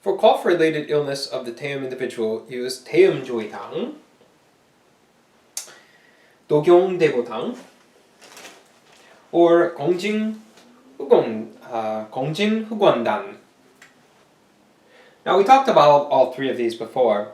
For cough-related illness of the Taeum individual, use 태음조이당, 녹용대보당, or 공진후권단. Now we talked about all three of these before.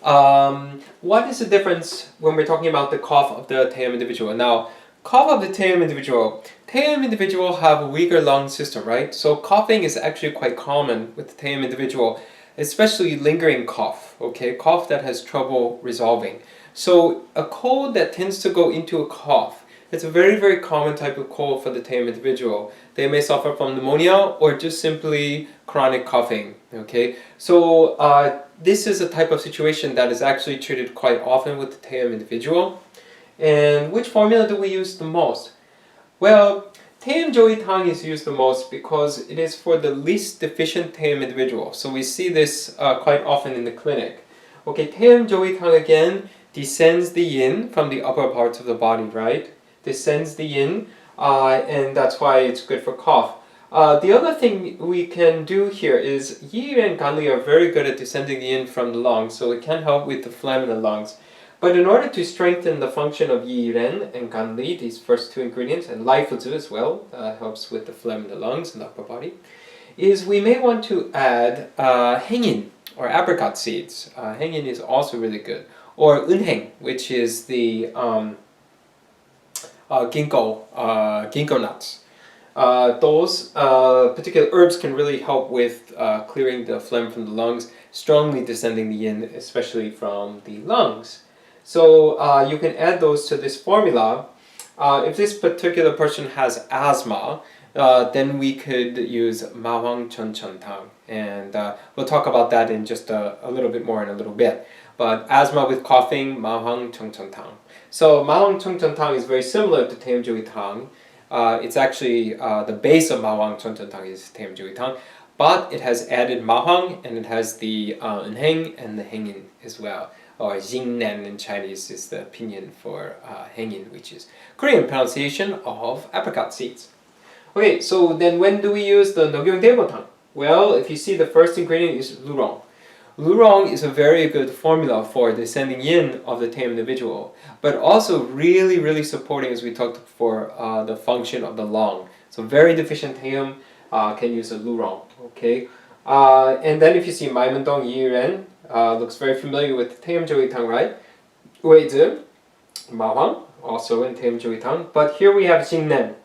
What is the difference when we're talking about the cough of the Taeum individual? Now, cough of the Taeum individual have a weaker lung system, right? So coughing is actually quite common with the Taeum individual, especially lingering cough, okay? Cough that has trouble resolving. So a cold that tends to go into a cough, it's a very, very common type of cold for the Taeum individual. They may suffer from pneumonia or just simply chronic coughing, okay? So this is a type of situation that is actually treated quite often with the Taeum individual. And which formula do we use the most? Well, 태음조이당 is used the most because it is for the least deficient Taeum individual. So we see this quite often in the clinic. Okay, 태음조이당 again descends the yin from the upper parts of the body, right? Descends the yin, and that's why it's good for cough. The other thing we can do here is Yi and Ganli are very good at descending the yin from the lungs, so it can help with the phlegm in the lungs. But in order to strengthen the function of Yiren and Ganli, these first two ingredients, and Laifuzu as well, helps with the phlegm in the lungs and the upper body, is we may want to add hengin or apricot seeds. Hengin is also really good. Or unheng, which is the ginkgo nuts. Those particular herbs can really help with clearing the phlegm from the lungs, strongly descending the yin, especially from the lungs. So you can add those to this formula. If this particular person has asthma, then we could use 마황천천탕, and we'll talk about that in just a little bit more in a little bit. But asthma with coughing, 마황천천탕. So 마황천천탕 is very similar to 태음조이탕. It's actually the base of 마황천천탕 is 태음조이탕, but it has added mahang and it has the unheng and the hengin as well. Or jingnan in Chinese is the pinyin for hengin, which is Korean pronunciation of apricot seeds. Okay, so then when do we use the 녹용대보탕? Well, if you see the first ingredient is lurong. Lurong is a very good formula for descending yin of the Taeum individual, but also really, really supporting, as we talked for the function of the lung. So very deficient Taeum can use a lurong, okay? And then if you see 마이문동 이ren, looks very familiar with 태음조이탕, right? 웨이즈, 마황, also in 태음조이탕, but here we have jingnen.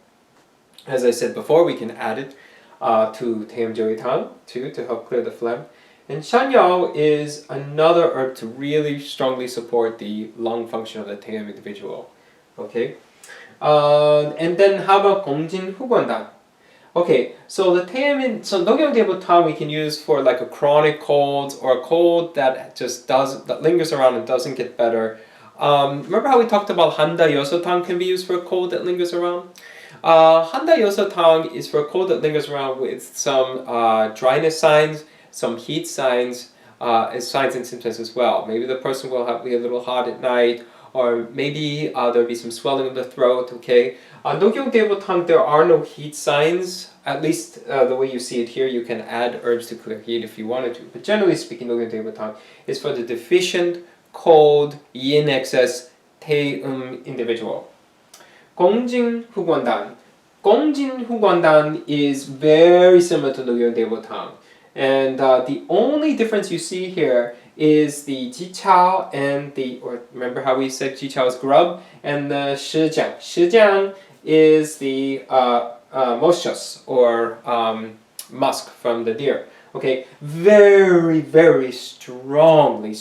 As I said before, we can add it to 태음조이탕 too to help clear the phlegm. And shangyao is another herb to really strongly support the lung function of the Taeum individual. Okay, and then how about 공진후권단? Okay, so the so 녹용대보탕 we can use for like a chronic cold or a cold that that lingers around and doesn't get better. Remember how we talked about 한다여섯탕 can be used for a cold that lingers around? 한다여섯탕 is for a cold that lingers around with some dryness signs, some heat signs, as signs and symptoms as well. Maybe the person will be a little hot at night, or maybe there'll be some swelling of the throat, okay? 녹용대보탕, there are no heat signs, at least the way you see it here. You can add herbs to clear heat if you wanted to. But generally speaking, 녹용대보탕 is for the deficient, cold, yin excess Taeum individual. 공진후권단. 공진후권단 is very similar to 녹용대보탕. And the only difference you see here is the jichao and or remember how we said jichao is grub, and the shijiang. Shijiang is the moschus or musk from the deer. Okay, very, very strongly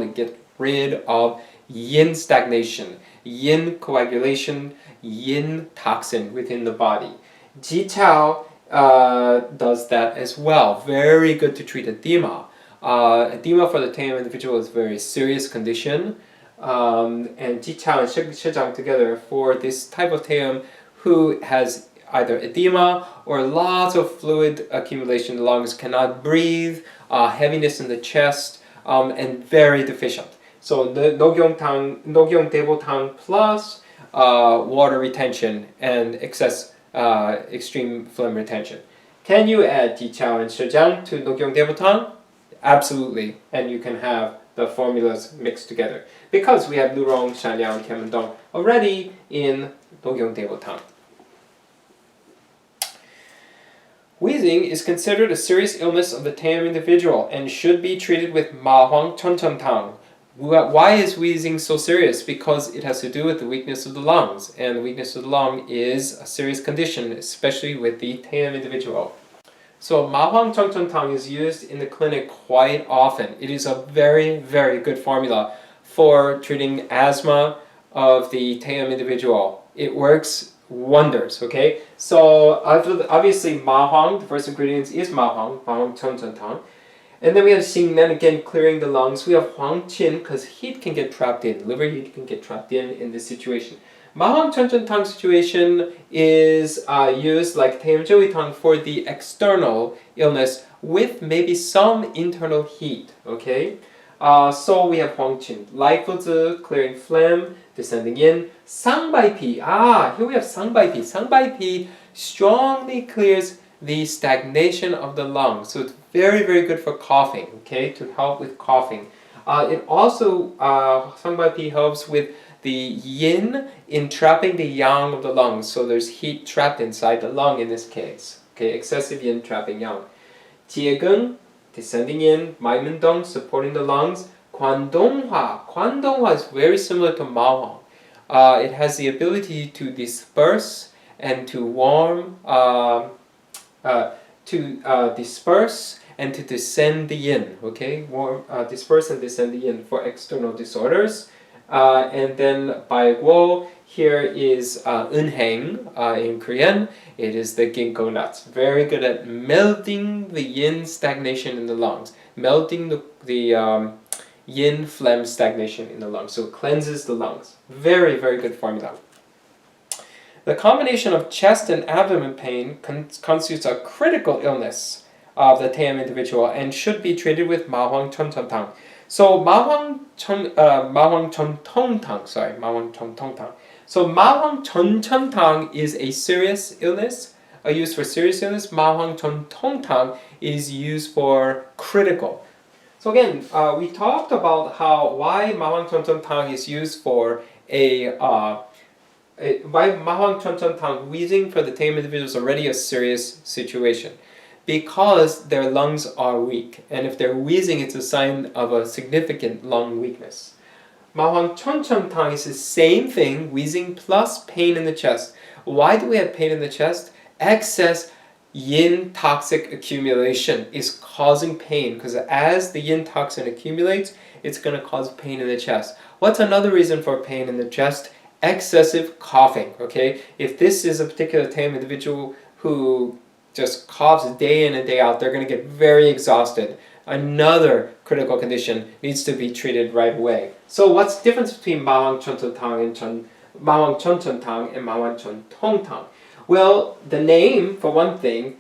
get rid of yin stagnation, yin coagulation, yin toxin within the body. Jichao does that as well. Very good to treat edema. Edema for the Taeum individual is a very serious condition, and jichao and shijang together for this type of Taeum who has either edema or lots of fluid accumulation in the lungs, cannot breathe, heaviness in the chest, and very deficient. So the 녹용대보탕 plus water retention and excess extreme phlegm retention. Can you add jichao and shijang to 녹용대보탕? Absolutely. And you can have the formulas mixed together. Because we have Lurong, Shanyang, Tianmendong already in Dongyong Table Tang. Wheezing is considered a serious illness of the Taiyuan individual and should be treated with Ma Huang Chun Chun Tang. Why is wheezing so serious? Because it has to do with the weakness of the lungs, and the weakness of the lung is a serious condition, especially with the Taiyuan individual. So Ma Huang Chun Chun Tang is used in the clinic quite often. It is a very, very good formula for treating asthma of the Taiyuan individual. It works wonders, okay? So obviously Ma Huang, the first ingredient is Ma Huang Chun Chun Tang. And then we have Xing Nen, again clearing the lungs. We have Huang Qin, because heat can get trapped in, liver heat can get trapped in this situation. Ma Huang Chun Chun Tang situation is used like Taiyuan Zhou Tang for the external illness with maybe some internal heat, okay? So we have Huang Qin, Lai Fu Zi, clearing phlegm, descending in. Sang Bai Pi, here we have Sang Bai Pi. Sang Bai Pi strongly clears the stagnation of the lungs, so it's very, very good for coughing, okay, to help with coughing. It also, Sang Bai Pi helps with the yin in trapping the yang of the lungs, so there's heat trapped inside the lung in this case, okay, excessive yin trapping yang. Jie Geng, descending in, Mai Men Dong, supporting the lungs. Guandonghua is very similar to Ma Huang. It has the ability to disperse and to warm, disperse and to descend the yin, okay? Disperse and descend the yin for external disorders. And then Bai Guo, here is Unheng in Korean. It is the ginkgo nuts. Very good at melting the yin stagnation in the lungs, melting the yin phlegm stagnation in the lungs. So it cleanses the lungs. Very, very good formula. The combination of chest and abdomen pain constitutes a critical illness of the Taiyuan individual and should be treated with Ma Huang Chun Chun Tang. So Ma Huang Chun Tong Tang. So Ma Huang Chun Chun Tang is a serious illness, used for serious illness. Ma Huang Chun Tong Tang is used for critical. So again, we talked about why Ma Huang Chun Chun Tang is used for why Ma Huang Chun Chun Tang wheezing for the Taiyuan individual is already a serious situation. Because their lungs are weak, and if they're wheezing, it's a sign of a significant lung weakness. Ma Huang Chun Chun Tang is the same thing, wheezing plus pain in the chest. Why do we have pain in the chest? Excess yin toxic accumulation is causing pain, because as the yin toxin accumulates, it's going to cause pain in the chest. What's another reason for pain in the chest? Excessive coughing, okay? If this is a particular Taiyuan individual who just coughs day in and day out, they're going to get very exhausted. Another critical condition needs to be treated right away. So what's the difference between Ma Huang Chun Chun Tang and Ma Huang Chun Chun Tang and Ma Huang Chun Tong Tang? Well, the name, for one thing,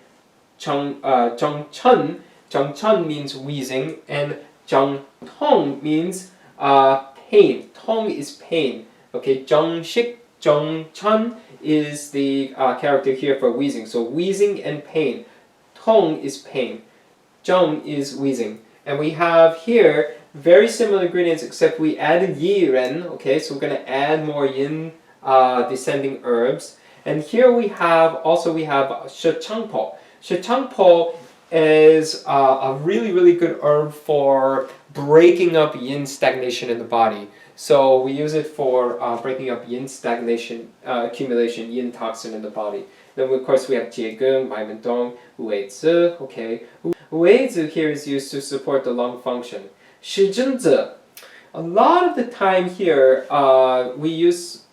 Zheng Chun means wheezing, and Zheng Tong means pain. Tong is pain. Okay, Zheng Shik, Zheng Chun is the character here for wheezing. So wheezing and pain. Tong is pain. Zheng is wheezing. And we have here very similar ingredients, except we added yi ren. Okay, so we're going to add more yin descending herbs. And here we have shi chang po. Shi chang po is a really, really good herb for breaking up yin stagnation in the body. So we use it for breaking up yin stagnation, accumulation, yin toxin in the body. Then of course we have Jie Geng, Mai Men Dong, Wu Wei Zi. Okay, Wu Wei Zi here is used to support the lung function. Shi Zhen Zi. A lot of the time here we use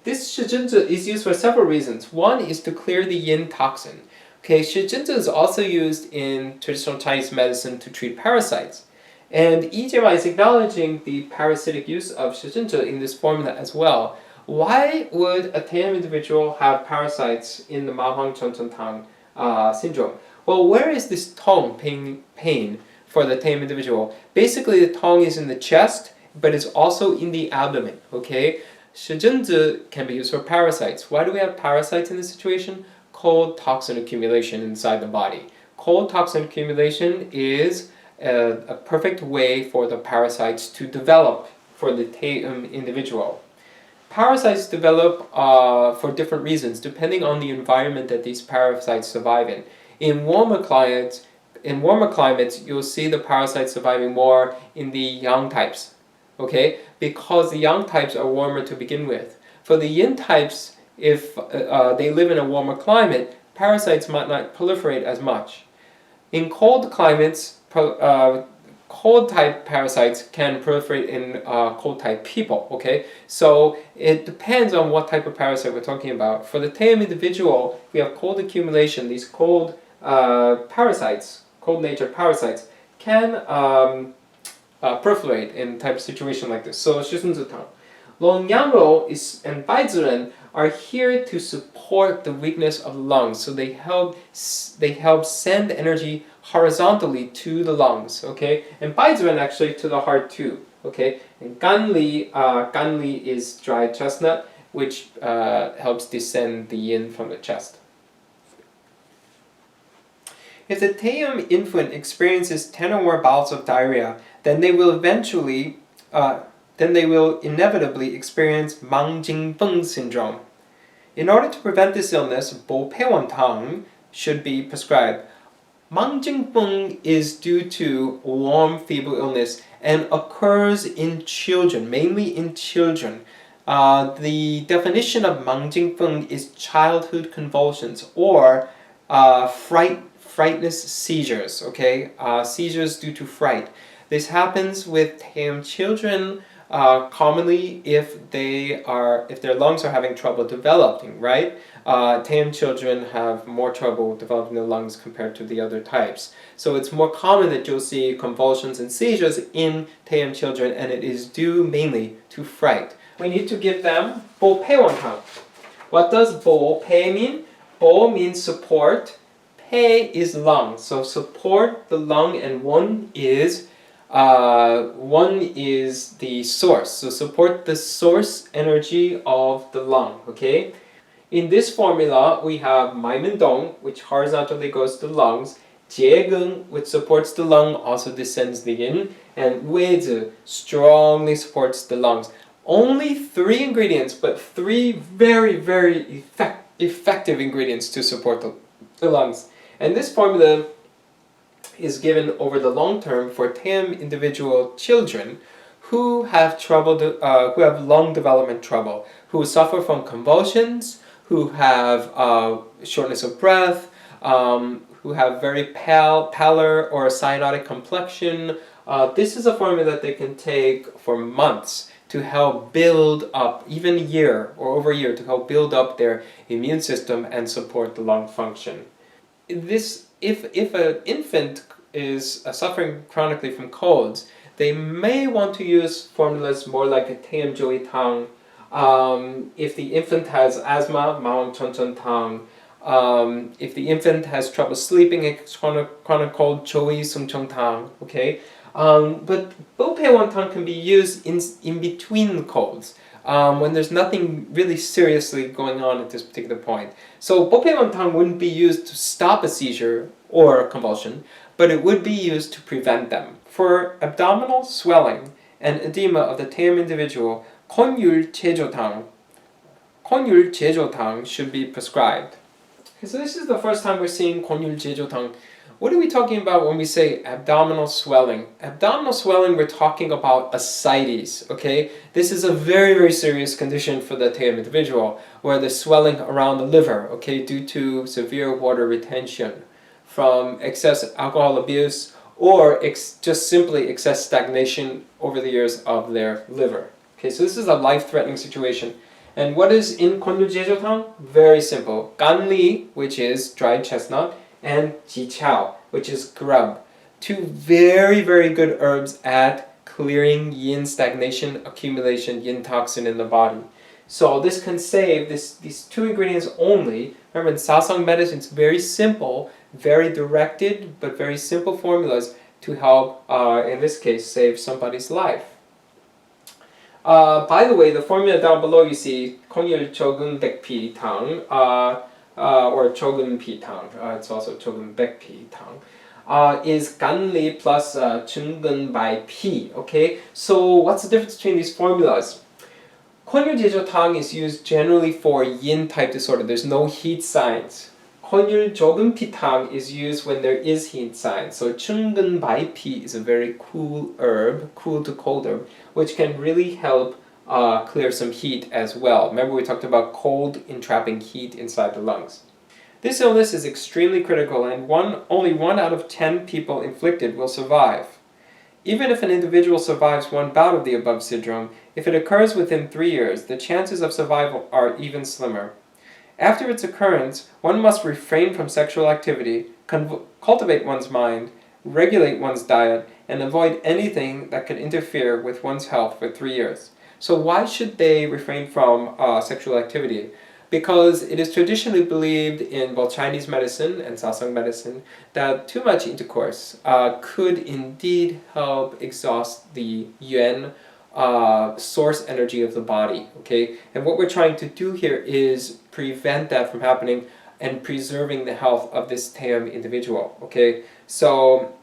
this Shi Zhen Zi is used for several reasons. One is to clear the yin toxin. Okay, Shi Zhen Zi is also used in traditional Chinese medicine to treat parasites. And EJY is acknowledging the parasitic use of Shi Zhen Zi in this formula as well. Why would a Taiyuan individual have parasites in the Ma Huang Chun Chun Tang syndrome? Well, where is this tong pain for the Taiyuan individual? Basically, the tong is in the chest, but it's also in the abdomen. Okay, Shi Zhen Zi can be used for parasites. Why do we have parasites in this situation? Cold toxin accumulation inside the body. Cold toxin accumulation is a perfect way for the parasites to develop for the individual. Parasites develop for different reasons depending on the environment that these parasites survive in. In warmer climates, you'll see the parasites surviving more in the yang types, okay? Because the yang types are warmer to begin with. For the yin types, if they live in a warmer climate, parasites might not proliferate as much. In cold climates, cold type parasites can proliferate in cold type people, okay? So it depends on what type of parasite we're talking about. For the Taeum individual, we have cold accumulation. These cold parasites, cold natured parasites, can proliferate in type of situation like this. So, 시순수탕. Longyangro and Baizuren are here to support the weakness of the lungs. So they help send energy horizontally to the lungs, okay? And Baizuren actually to the heart too, okay? And Ganli is dried chestnut, which helps descend the yin from the chest. If the Taeum infant experiences 10 or more bouts of diarrhea, then they will inevitably experience Mangjingfeng syndrome. In order to prevent this illness, Bopewontang should be prescribed. Mangjingfeng is due to warm fever illness and occurs in children, mainly in children. The definition of Mangjingfeng is childhood convulsions or frightless seizures, okay? Seizures due to fright. This happens with Taeum children commonly if their lungs are having trouble developing, right? Taeum children have more trouble developing their lungs compared to the other types. So it's more common that you'll see convulsions and seizures in Taeum children, and it is due mainly to fright. We need to give them 보패원탕. What does 보패 mean? 보 means support. 폐 is lung. So support the lung, and one is the source. So support the source energy of the lung, okay? In this formula, we have 마이문동, which horizontally goes to the lungs, 지혜근, which supports the lung, also descends the yin, and 외즈 strongly supports the lungs. Only 3 ingredients, but 3 very, very effective ingredients to support the lungs. And this formula is given over the long term for Taeum individual children who have who have lung development trouble, who suffer from convulsions, who have shortness of breath, who have very pallor or cyanotic complexion. This is a formula that they can take for months to help build up, even a year or over a year, to help build up their immune system and support the lung function. If an infant is suffering chronically from colds, they may want to use formulas more like a Taeum Joey Tang. If the infant has asthma, Maung Chon Chon Tang. If the infant has trouble sleeping, it's chronic cold, Joey Sung Chong Tang. Okay, but Bopewontang can be used in between colds. When there's nothing really seriously going on at this particular point. So Bopewontang wouldn't be used to stop a seizure or a convulsion, but it would be used to prevent them. For abdominal swelling and edema of the Taeum individual, kongyul jeojotang should be prescribed. Okay, so this is the first time we're seeing kongyul jeojotang. What are we talking about when we say abdominal swelling? Abdominal swelling, we're talking about ascites, okay? This is a very, very serious condition for the Taeum individual, where there's swelling around the liver, okay, due to severe water retention from excess alcohol abuse or just simply excess stagnation over the years of their liver. Okay, so this is a life-threatening situation. And what is in kongyul jeojotang? Very simple. Ganli, which is dried chestnut, and jichao, which is grub. 2 very, very good herbs at clearing yin stagnation, accumulation, yin toxin in the body. So this can save these 2 ingredients only. Remember, in Sasang medicine, it's very simple, very directed, but very simple formulas to help, in this case, save somebody's life. By the way, the formula down below you see kongyul chogun baekpi tang, or chogun pi tang. It's also chogun baekpi tang. is ganli plus chunggen by P. Okay, so what's the difference between these formulas? 혼율제조탕 is used generally for yin type disorder. There's no heat signs. 혼율조금피탕 is used when there is heat signs. So chunggen by P is a very cool herb, cool to cold herb, which can really help clear some heat as well. Remember we talked about cold entrapping heat inside the lungs. This illness is extremely critical, and only 1 out of 10 people inflicted will survive. Even if an individual survives one bout of the above syndrome, if it occurs within 3 years, the chances of survival are even slimmer. After its occurrence, one must refrain from sexual activity, cultivate one's mind, regulate one's diet, and avoid anything that could interfere with one's health for 3 years. So why should they refrain from sexual activity? Because it is traditionally believed in both Chinese medicine and Sasang medicine that too much intercourse could indeed help exhaust the yuan source energy of the body. Okay, and what we're trying to do here is prevent that from happening and preserving the health of this Taeyam individual. Okay, so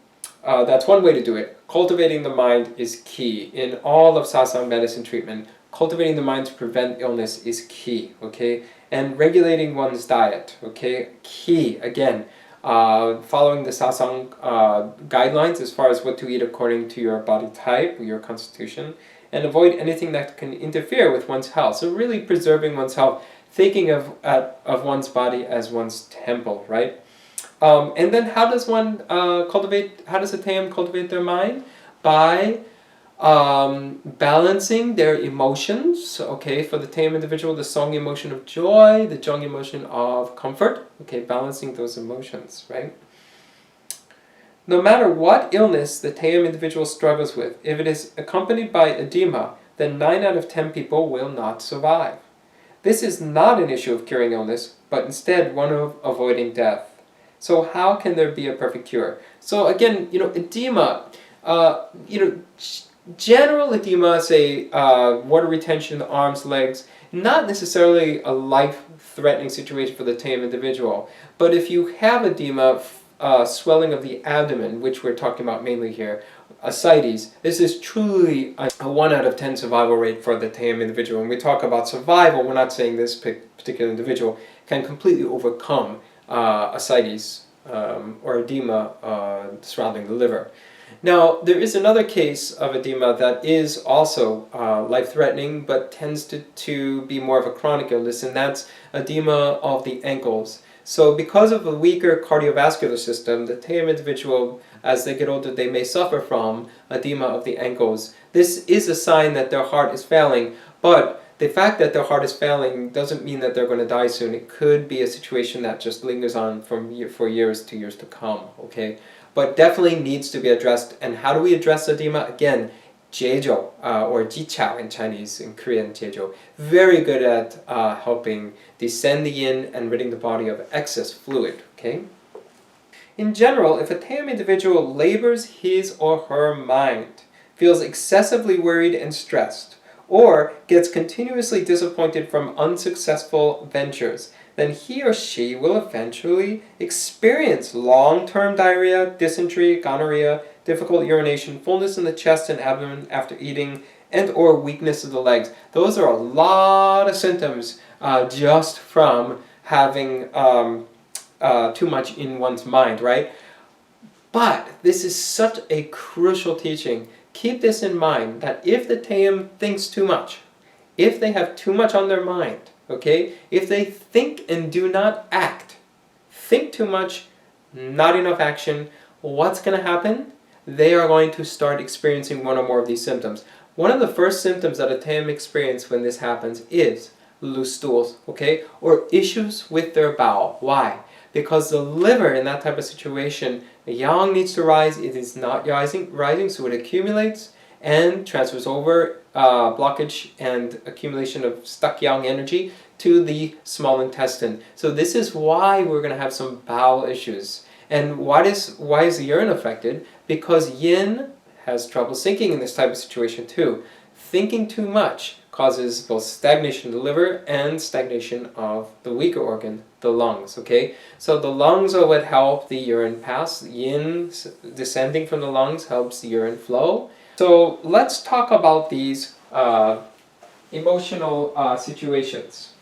that's one way to do it. Cultivating the mind is key in all of Sasang medicine treatment. Cultivating the mind to prevent illness is key. Okay. And regulating one's diet, okay, key, again, following the Sasang guidelines as far as what to eat according to your body type, your constitution, and avoid anything that can interfere with one's health. So really preserving one's health, thinking of one's body as one's temple, right? And then how does one how does a Taeyam cultivate their mind? By balancing their emotions, okay, for the Taeyam individual, the Song emotion of joy, the Jung emotion of comfort, okay, balancing those emotions, right? No matter what illness the Taeyam individual struggles with, if it is accompanied by edema, then 9 out of 10 people will not survive. This is not an issue of curing illness, but instead one of avoiding death. So how can there be a perfect cure? So again, edema, general edema, say water retention in the arms, legs, not necessarily a life-threatening situation for the Taeyam individual. But if you have edema, swelling of the abdomen, which we're talking about mainly here, ascites, this is truly a 1 out of 10 survival rate for the Taeyam individual. When we talk about survival, we're not saying this particular individual can completely overcome ascites or edema surrounding the liver. Now, there is another case of edema that is also life-threatening, but tends to be more of a chronic illness, and that's edema of the ankles. So because of a weaker cardiovascular system, the Taeyam individual, as they get older, they may suffer from edema of the ankles. This is a sign that their heart is failing, but the fact that their heart is failing doesn't mean that they're going to die soon. It could be a situation that just lingers on for years to years to come, okay? But definitely needs to be addressed. And how do we address edema? Again, jejo, or jichao in Chinese, in Korean jejo. Very good at helping descend the yin and ridding the body of excess fluid, okay? In general, if a Taeyam individual labors his or her mind, feels excessively worried and stressed, or gets continuously disappointed from unsuccessful ventures, then he or she will eventually experience long-term diarrhea, dysentery, gonorrhea, difficult urination, fullness in the chest and abdomen after eating, and or weakness of the legs. Those are a lot of symptoms just from having too much in one's mind, right? But this is such a crucial teaching. Keep this in mind, that if the Taeyam thinks too much, if they have too much on their mind, okay, if they think and do not act, think too much, not enough action, what's going to happen? They are going to start experiencing one or more of these symptoms. One of the first symptoms that a Taeyam experience when this happens is loose stools, okay, or issues with their bowel. Why? Because the liver in that type of situation, the yang needs to rise, it is not rising, so it accumulates and transfers over blockage and accumulation of stuck yang energy to the small intestine. So this is why we're going to have some bowel issues. And why is the urine affected? Because yin has trouble sinking in this type of situation too. Thinking too much causes both stagnation of the liver and stagnation of the weaker organ, the lungs, okay? So the lungs are what help the urine pass. Yin descending from the lungs helps the urine flow. So let's talk about these emotional situations.